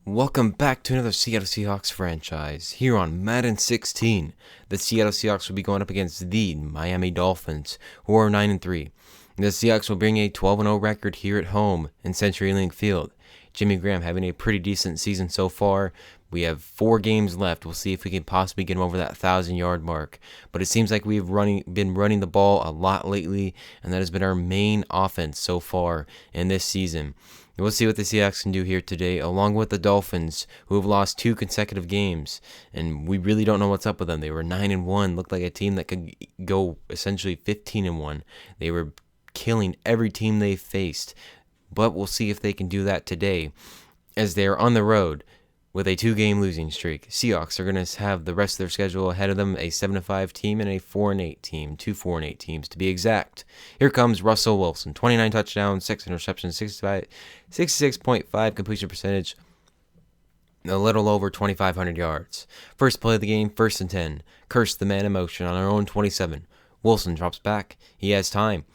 Welcome back to another Seattle Seahawks franchise. Here on Madden 16, the Seattle Seahawks will be going up against the Miami Dolphins, who are 9-3. The Seahawks will bring a 12-0 record here at home in CenturyLink Field. Jimmy Graham having a pretty decent season so far. We have 4 games left. We'll see if we can possibly get him over that 1,000-yard mark. But it seems like we've been running the ball a lot lately, and that has been our main offense so far in this season. We'll see what the Seahawks can do here today, along with the Dolphins, who have lost 2 consecutive games, and we really don't know what's up with them. They were 9-1, looked like a team that could go essentially 15-1. They were killing every team they faced, but we'll see if they can do that today, as they are on the road with a 2-game losing streak. Seahawks are going to have the rest of their schedule ahead of them, a 7-5 team and a 4-8 team, 2 4-8 teams to be exact. Here comes Russell Wilson, 29 touchdowns, 6 interceptions, 66.5 completion percentage, a little over 2,500 yards. First play of the game, 1st and 10. Curse the man in motion on our own 27. Wilson drops back. He has time.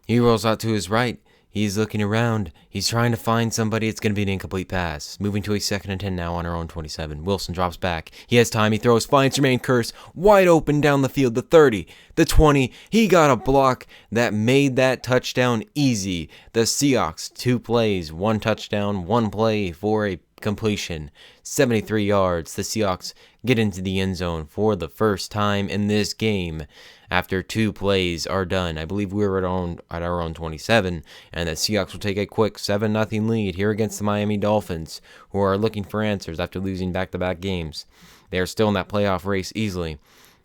He rolls out to his right. He's looking around. He's trying to find somebody. It's going to be an incomplete pass. Moving to a 2nd and 10 now on our own 27. Wilson drops back. He has time. He throws. Finds Jermaine Kearse. Wide open down the field. The 30. The 20. He got a block that made that touchdown easy. The Seahawks, 2 plays, 1 touchdown, 1 play for a completion. 73 yards. The Seahawks get into the end zone for the first time in this game after 2 plays are done. I believe we were at our own 27, and the Seahawks will take a quick 7-0 lead here against the Miami Dolphins, who are looking for answers after losing back-to-back games. They are still in that playoff race easily.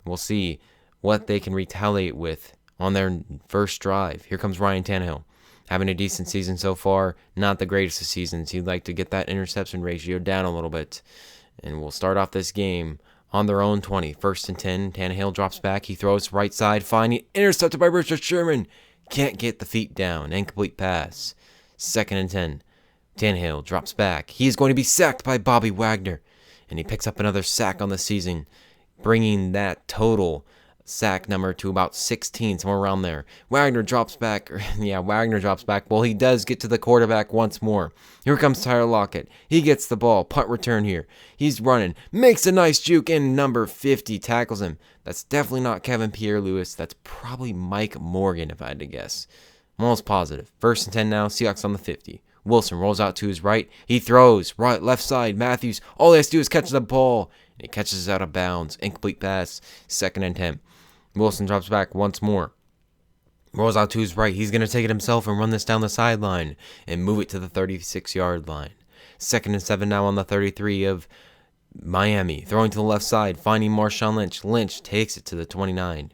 We'll see what they can retaliate with on their first drive. Here comes Ryan Tannehill, having a decent season so far. Not the greatest of seasons. He'd like to get that interception ratio down a little bit. And we'll start off this game on their own 20. 1st and 10. Tannehill drops back. He throws right side. Finding intercepted by Richard Sherman. Can't get the feet down. Incomplete pass. 2nd and 10. Tannehill drops back. He is going to be sacked by Bobby Wagner. And he picks up another sack on the season, bringing that total sack number to about 16, somewhere around there. Wagner drops back. Wagner drops back. Well, he does get to the quarterback once more. Here comes Tyler Lockett. He gets the ball. Punt return here. He's running. Makes a nice juke, and number 50 tackles him. That's definitely not Kevin Pierre-Louis. That's probably Mike Morgan, if I had to guess. I'm almost positive. 1st and 10 now. Seahawks on the 50. Wilson rolls out to his right. He throws. Right, left side. Matthews. All he has to do is catch the ball. And he catches it out of bounds. Incomplete pass. 2nd and 10. Wilson drops back once more. Rolls out to his right. He's going to take it himself and run this down the sideline and move it to the 36-yard line. 2nd and 7 now on the 33 of Miami. Throwing to the left side, finding Marshawn Lynch. Lynch takes it to the 29.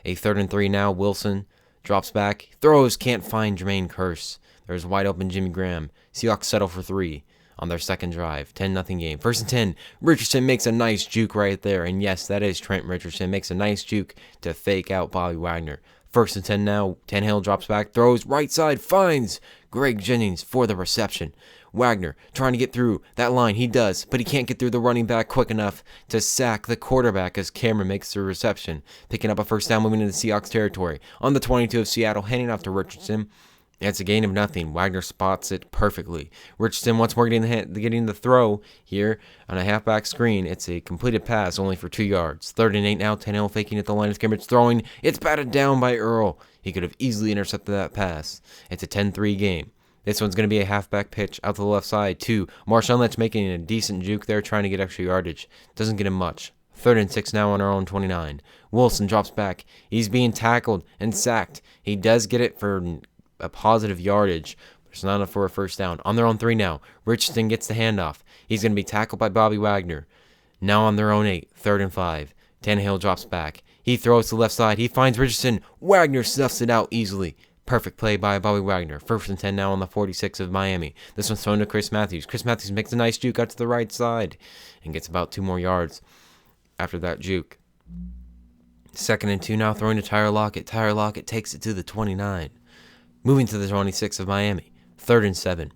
A 3rd and 3 now. Wilson drops back. Throws. Can't find Jermaine Kearse. There's wide open Jimmy Graham. Seahawks settle for 3 on their second drive. 10-0 game. 1st and 10. Richardson makes a nice juke right there. And yes, that is Trent Richardson. Makes a nice juke to fake out Bobby Wagner. 1st and 10 now. Tannehill drops back. Throws right side. Finds Greg Jennings for the reception. Wagner trying to get through that line. He does, but he can't get through the running back quick enough to sack the quarterback as Cameron makes the reception. Picking up a 1st down, moving into Seahawks territory. On the 22 of Seattle, handing off to Richardson. It's a gain of nothing. Wagner spots it perfectly. Richardson once more getting the throw here on a halfback screen. It's a completed pass only for 2 yards. 3rd and 8 now. Tannehill faking at the line of scrimmage, throwing. It's batted down by Earl. He could have easily intercepted that pass. It's a 10-3 game. This one's going to be a halfback pitch out to the left side to Marshawn Lynch, making a decent juke there, trying to get extra yardage. Doesn't get him much. 3rd and 6 now on our own 29. Wilson drops back. He's being tackled and sacked. He does get it for a positive yardage, but it's not enough for a 1st down. On their own 3 now. Richardson gets the handoff. He's going to be tackled by Bobby Wagner. Now on their own 8. 3rd and 5. Tannehill drops back. He throws to the left side. He finds Richardson. Wagner stuffs it out easily. Perfect play by Bobby Wagner. 1st and 10 now on the 46 of Miami. This one's thrown to Chris Matthews. Chris Matthews makes a nice juke out to the right side and gets about 2 more yards after that juke. 2nd and 2 now, throwing to Tyler Lockett. Tyler Lockett takes it to the 29. Moving to the 26 of Miami. 3rd and 7.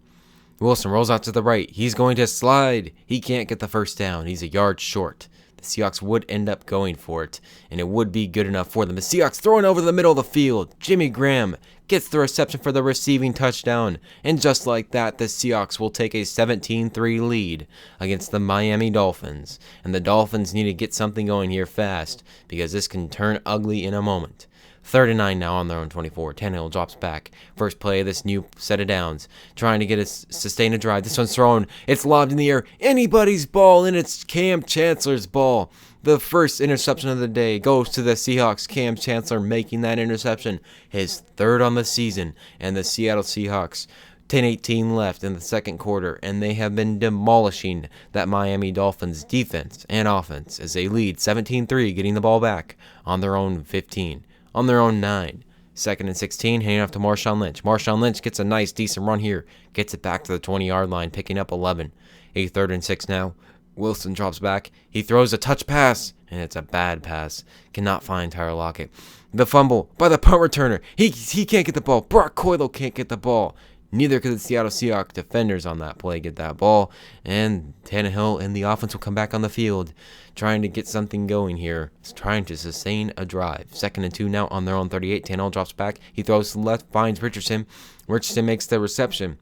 Wilson rolls out to the right. He's going to slide. He can't get the 1st down. He's a yard short. The Seahawks would end up going for it, and it would be good enough for them. The Seahawks throwing over the middle of the field. Jimmy Graham gets the reception for the receiving touchdown. And just like that, the Seahawks will take a 17-3 lead against the Miami Dolphins. And the Dolphins need to get something going here fast, because this can turn ugly in a moment. 3rd and 9 now on their own 24. Tannehill drops back. First play of this new set of downs. Trying to get a sustain a drive. This one's thrown. It's lobbed in the air. Anybody's ball, and it's Cam Chancellor's ball. The first interception of the day goes to the Seahawks. Cam Chancellor making that interception. His 3rd on the season. And the Seattle Seahawks, 10-18 left in the second quarter, and they have been demolishing that Miami Dolphins defense and offense as they lead 17-3, getting the ball back on their own 15. On their own 9. 2nd and 16, handing off to Marshawn Lynch. Marshawn Lynch gets a nice, decent run here. Gets it back to the 20-yard line, picking up 11. A 3rd and 6 now. Wilson drops back. He throws a touch pass, and it's a bad pass. Cannot find Tyler Lockett. The fumble by the punt returner. He can't get the ball. Brock Coyle can't get the ball. Neither could the Seattle Seahawks defenders on that play get that ball. And Tannehill and the offense will come back on the field, trying to get something going here. It's trying to sustain a drive. 2nd and 2 now on their own 38. Tannehill drops back. He throws to the left, finds Richardson. Richardson makes the reception.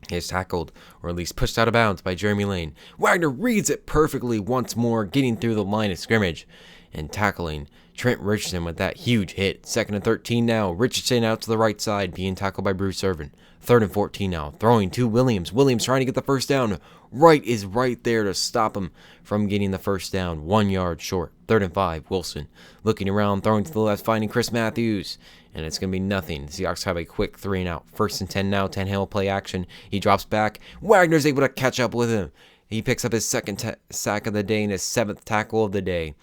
He is tackled, or at least pushed out of bounds by Jeremy Lane. Wagner reads it perfectly once more, getting through the line of scrimmage and tackling Trent Richardson with that huge hit. 2nd and 13 now. Richardson out to the right side, being tackled by Bruce Irvin. 3rd and 14 now. Throwing to Williams. Williams trying to get the first down. Wright is right there to stop him from getting the first down. 1 yard short. 3rd and 5. Wilson looking around, throwing to the left, finding Chris Matthews. And it's going to be nothing. The Seahawks have a quick 3 and out. 1st and 10 now. Tannehill play action. He drops back. Wagner's able to catch up with him. He picks up his 2nd sack of the day and his 7th tackle of the day.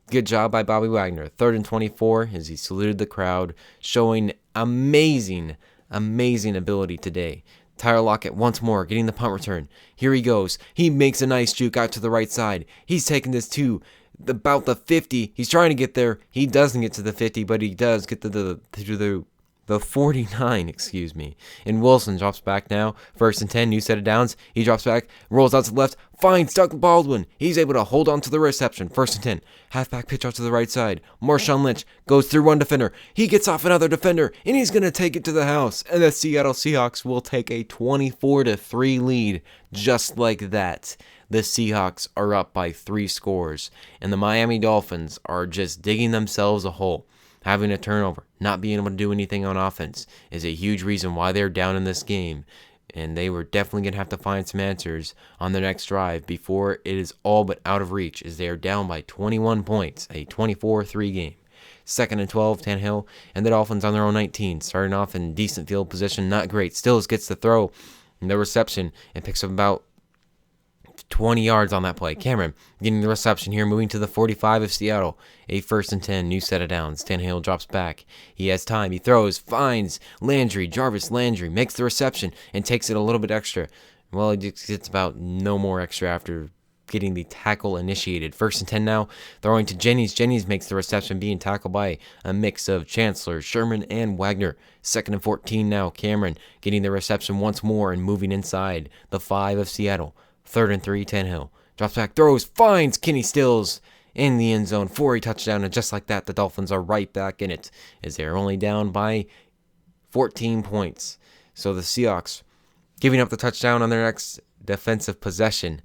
Good job by Bobby Wagner. 3rd and 24 as he saluted the crowd, showing amazing ability today. Tyler Lockett once more getting the punt return. Here he goes. He makes a nice juke out to the right side. He's taking this to about the 50. He's trying to get there. He doesn't get to the 50, but he does get to the 49, And Wilson drops back now. 1st and 10, new set of downs. He drops back, rolls out to the left, finds Doug Baldwin. He's able to hold on to the reception. 1st and 10, halfback pitch out to the right side. Marshawn Lynch goes through one defender. He gets off another defender, and he's going to take it to the house. And the Seattle Seahawks will take a 24-3 lead just like that. The Seahawks are up by 3 scores, and the Miami Dolphins are just digging themselves a hole. Having a turnover, not being able to do anything on offense is a huge reason why they're down in this game. And they were definitely going to have to find some answers on their next drive before it is all but out of reach, as they are down by 21 points, a 24-3 game. 2nd and 12, Tannehill and the Dolphins on their own 19, starting off in decent field position, not great. Stills gets the throw and the reception and picks up about 20 yards on that play. Cameron getting the reception here, moving to the 45 of Seattle. A 1st and 10, new set of downs. Tannehill drops back. He has time. He throws, finds Landry. Jarvis Landry makes the reception and takes it a little bit extra. Well, he gets about no more extra after getting the tackle initiated. 1st and 10 now, throwing to Jennings. Jennings makes the reception, being tackled by a mix of Chancellor, Sherman, and Wagner. 2nd and 14 now, Cameron getting the reception once more and moving inside the 5 of Seattle. 3rd and 3, Tannehill drops back, throws, finds Kenny Stills in the end zone for a touchdown, and just like that, the Dolphins are right back in it, as they're only down by 14 points. So the Seahawks giving up the touchdown on their next defensive possession.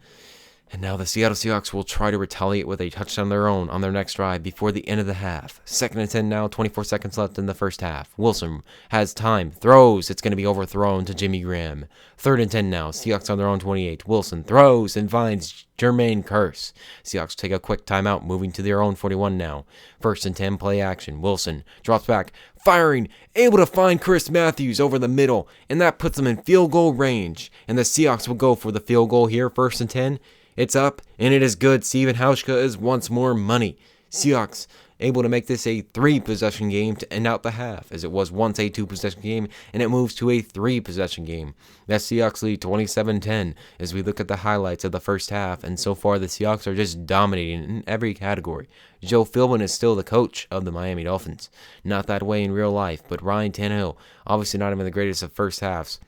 And now the Seattle Seahawks will try to retaliate with a touchdown of their own on their next drive before the end of the half. 2nd and 10 now, 24 seconds left in the first half. Wilson has time, throws, it's going to be overthrown to Jimmy Graham. 3rd and 10 now, Seahawks on their own 28. Wilson throws and finds Jermaine Kearse. Seahawks take a quick timeout, moving to their own 41 now. 1st and 10, play action. Wilson drops back, firing, able to find Chris Matthews over the middle, and that puts them in field goal range. And the Seahawks will go for the field goal here, 1st and 10. It's up, and it is good. Steven Hauschka is once more money. Seahawks able to make this a 3-possession game to end out the half, as it was once a 2-possession game, and it moves to a 3-possession game. That Seahawks lead 27-10 as we look at the highlights of the first half, and so far the Seahawks are just dominating in every category. Joe Philbin is still the coach of the Miami Dolphins. Not that way in real life, but Ryan Tannehill, obviously not even the greatest of first halves.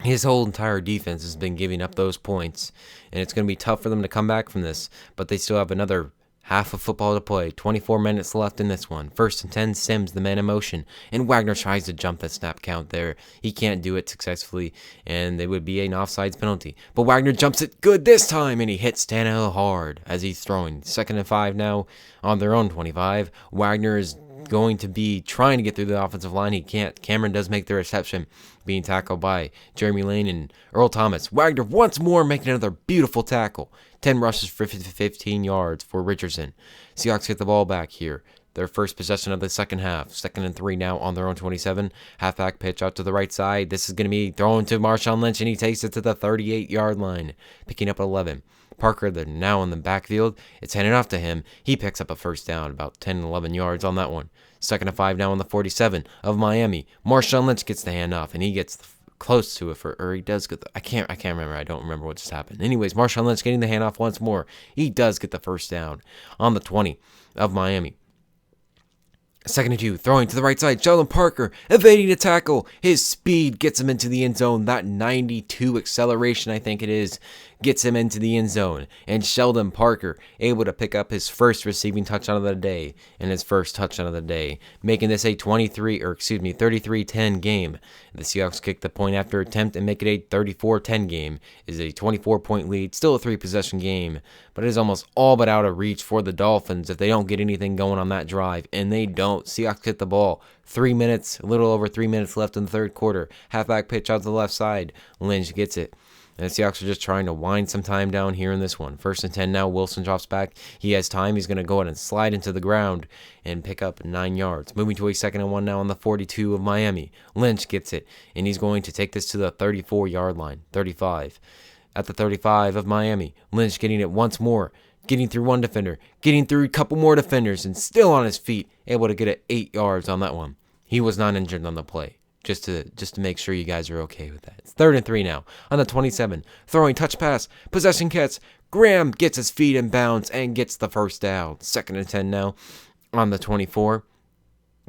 His whole entire defense has been giving up those points, and it's going to be tough for them to come back from this, but they still have another Half of football to play. 24 minutes left in this one. 1st and 10, Sims, the man in motion. And Wagner tries to jump the snap count there. He can't do it successfully, and it would be an offsides penalty. But Wagner jumps it good this time, and he hits Tannehill hard as he's throwing. 2nd and 5 now on their own 25. Wagner is going to be trying to get through the offensive line. He can't. Cameron does make the reception, being tackled by Jeremy Lane and Earl Thomas. Wagner once more making another beautiful tackle. 10 rushes for 15 yards for Richardson. Seahawks get the ball back here. Their first possession of the second half. 2nd and 3 now on their own 27. Halfback pitch out to the right side. This is going to be thrown to Marshawn Lynch, and he takes it to the 38-yard line, picking up 11. Parker, they're now in the backfield. It's handed off to him. He picks up a first down, about 10 and 11 yards on that one. 2nd and 5 now on the 47 of Miami. Marshawn Lynch gets the handoff, and he gets close to it, or he does get I can't remember. I don't remember what just happened. Anyways, Marshawn Lynch getting the handoff once more. He does get the first down on the 20 of Miami. 2nd and 2, throwing to the right side. Sheldon Parker evading a tackle. His speed gets him into the end zone. That 92 acceleration, I think it is, gets him into the end zone. And Sheldon Parker able to pick up his first receiving touchdown of the day and his first touchdown of the day, making this a 33-10 game. The Seahawks kick the point after attempt and make it a 34-10 game. It is a 24-point lead, still a 3-possession game, but it is almost all but out of reach for the Dolphins if they don't get anything going on that drive, and they don't. Seahawks hit the ball. A little over 3 minutes left in the third quarter. Halfback pitch out to the left side. Lynch gets it. And the Seahawks are just trying to wind some time down here in this one. 1st and 10 now. Wilson drops back. He has time. He's going to go ahead and slide into the ground and pick up 9 yards. Moving to a 2nd and 1 now on the 42 of Miami. Lynch gets it, and he's going to take this to the 34-yard line. 35. At the 35 of Miami. Lynch getting it once more. Getting through one defender. Getting through a couple more defenders, and still on his feet. Able to get it 8 yards on that one. He was not injured on the play. Just to make sure you guys are okay with that. It's 3rd and 3 now on the 27. Throwing touch pass. Possession catch. Graham gets his feet in bounds and gets the first down. 2nd and 10 now on the 24.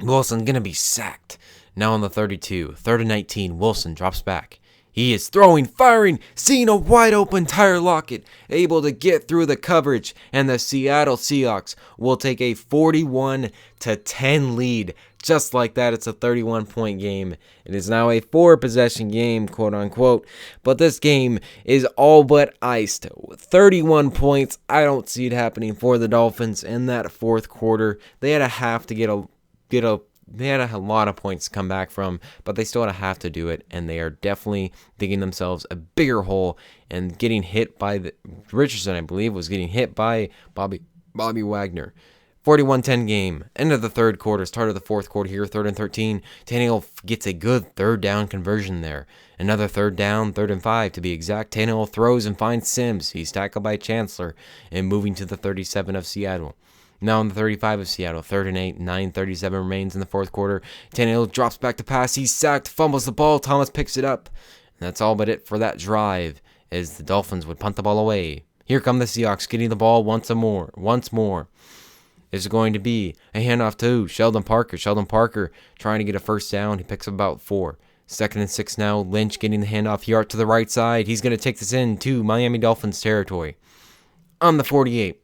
Wilson going to be sacked. Now on the 32. 3rd and 19. Wilson drops back. He is throwing, firing, seeing a wide open Tyler Lockett, able to get through the coverage, and the Seattle Seahawks will take a 41-10 lead. Just like that, it's a 31-point game. It is now a 4-possession game, quote unquote, but this game is all but iced. 31 points. I don't see it happening for the Dolphins in that fourth quarter. They had a half to They had a lot of points to come back from, but they still had a half to do it, and they are definitely digging themselves a bigger hole and getting hit by Richardson, I believe, was getting hit by Bobby Wagner. 41-10 game. End of the third quarter, start of the fourth quarter here, 3rd and 13. Tannehill gets a good third down conversion there. Another third down, 3rd and 5 to be exact. Tannehill throws and finds Sims. He's tackled by Chancellor and moving to the 37 of Seattle. Now on the 35 of Seattle, 3rd and 8, 9:37 remains in the fourth quarter. Tannehill drops back to pass. He's sacked, fumbles the ball. Thomas picks it up. And that's all but it for that drive as the Dolphins would punt the ball away. Here come the Seahawks getting the ball once more. Is going to be a handoff to Sheldon Parker. Sheldon Parker trying to get a first down. He picks up about 4. 2nd and 6 now. Lynch getting the handoff here out to the right side. He's going to take this into Miami Dolphins territory. On the 48.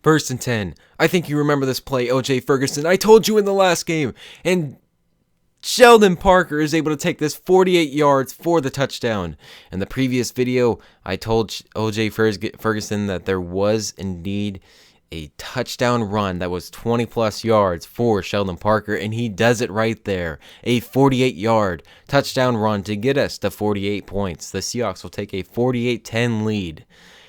1st and 10. I think you remember this play, O.J. Ferguson. I told you in the last game. And Sheldon Parker is able to take this 48 yards for the touchdown. In the previous video, I told O.J. Ferguson that there was indeed a touchdown run that was 20-plus yards for Sheldon Parker, and he does it right there. A 48-yard touchdown run to get us to 48 points. The Seahawks will take a 48-10 lead.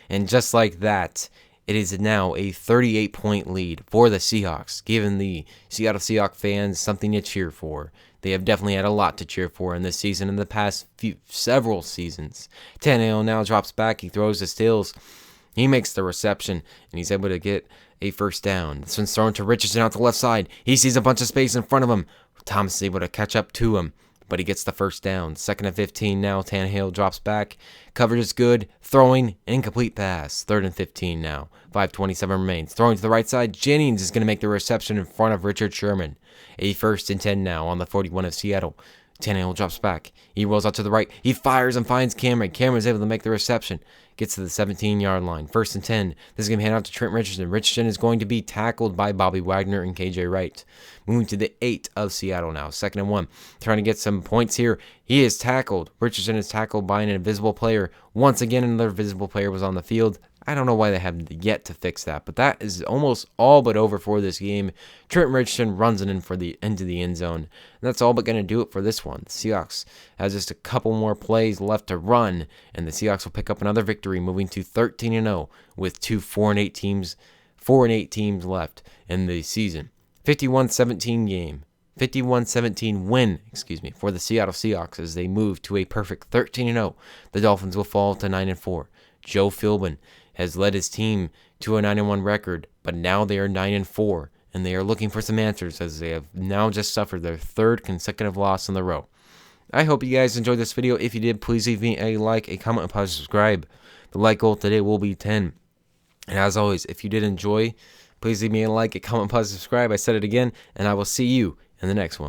And just like that, it is now a 38-point lead for the Seahawks, giving the Seattle Seahawks fans something to cheer for. They have definitely had a lot to cheer for in this season and the past several seasons. Tannehill now drops back. He throws his tails. He makes the reception, and he's able to get a first down. This one's thrown to Richardson out the left side. He sees a bunch of space in front of him. Thomas is able to catch up to him, but he gets the first down. 2nd and 15 now. Tannehill drops back. Coverage is good. Throwing, incomplete pass. 3rd and 15 now. 5:27 remains. Throwing to the right side. Jennings is going to make the reception in front of Richard Sherman. A 1st and 10 now on the 41 of Seattle. Tannehill drops back. He rolls out to the right. He fires and finds Cameron. Cameron's able to make the reception. gets to the 17-yard line. 1st and 10. This is going to be handed out to Trent Richardson. Richardson is going to be tackled by Bobby Wagner and KJ Wright. Moving to the 8 of Seattle now. 2nd and 1. Trying to get some points here. He is tackled. Richardson is tackled by an invisible player. Once again, another visible player was on the field. I don't know why they have yet to fix that, but that is almost all but over for this game. Trent Richardson runs it in for into the end zone. And that's all but going to do it for this one. The Seahawks has just a couple more plays left to run, and the Seahawks will pick up another victory, moving to 13-0 with 4-8 teams left in the season. 51-17 win, for the Seattle Seahawks as they move to a perfect 13-0. The Dolphins will fall to 9-4. Joe Philbin has led his team to a 9-1 record, but now they are 9-4, and they are looking for some answers as they have now just suffered their 3rd consecutive loss in a row. I hope you guys enjoyed this video. If you did, please leave me a like, a comment, and possibly subscribe. The like goal today will be 10. And as always, if you did enjoy, please leave me a like, a comment, and subscribe. I said it again, and I will see you in the next one.